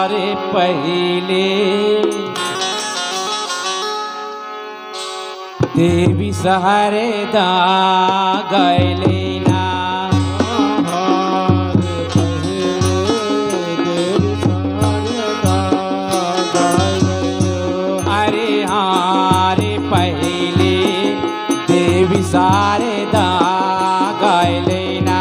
हारे पहिले देवी सहारे दा गैले ना अरे हारे पहिले देवी सारे दा गैले ना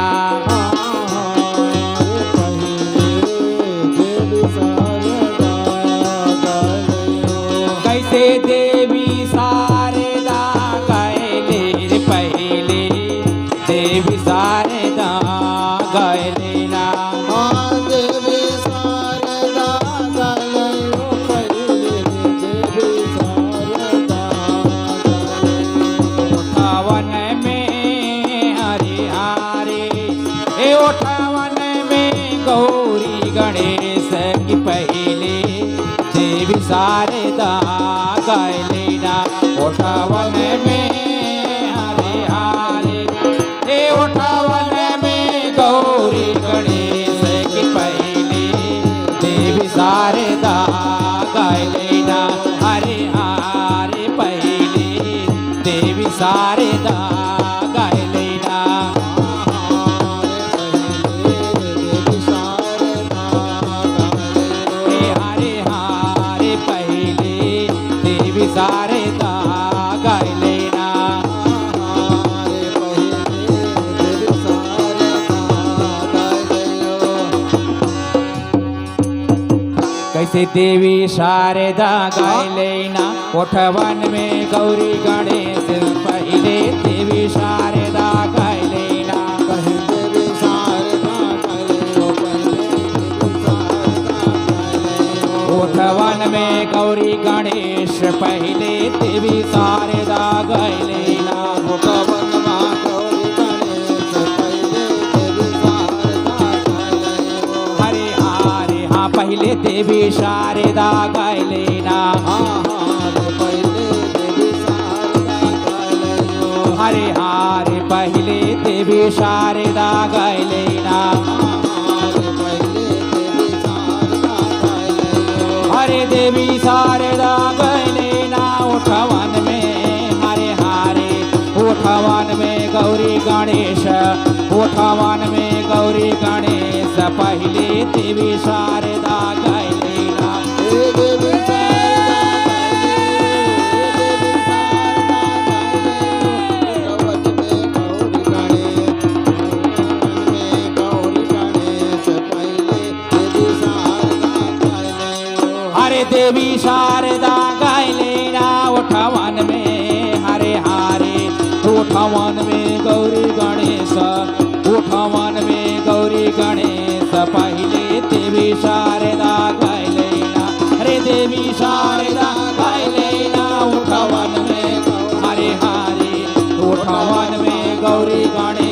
कैसे देवी सारे दा गैले रे पहिले देवी सारे दा गैले ना उठावन में हरे हारे ए उठावन में गौरी गणेश की पहले देवी सारे दा गैले ना उठावन में हरे हारे ए उठावन में गौरी गणेश की पहले देवी सारे दा गैले ना हरे हारे पहले देवी सारे दा गैले ना हरे हारे पहले देवी सारे दा गैले ना कैसे देवी शारदा गैले ना उठवन में गौरी गणेश पहले देवी शारदा गैले ना उठवन में गौरी गणेश पहले देवी शारदा गैले ना हरे हारे हाँ पहले देवी शारदा गैले ना हरे हारे पहले देवी शारदा गैले ना हरे देवी शारदा गैले ना उठवन में हरे हारे उठवन में गौरी गणेश उठवन में गौरी गणेश पहले देवी शारदा गैले ना हरे देवी शारदा गैले ना उठवन में हरे हारे उठवन में गौरी गणेश उठवन में गौरी गणेश पहले देवी शारदा गैले ना हरे देवी शारदा गैले ना उठवन में हरे हारे उठवन में गौरी गणेश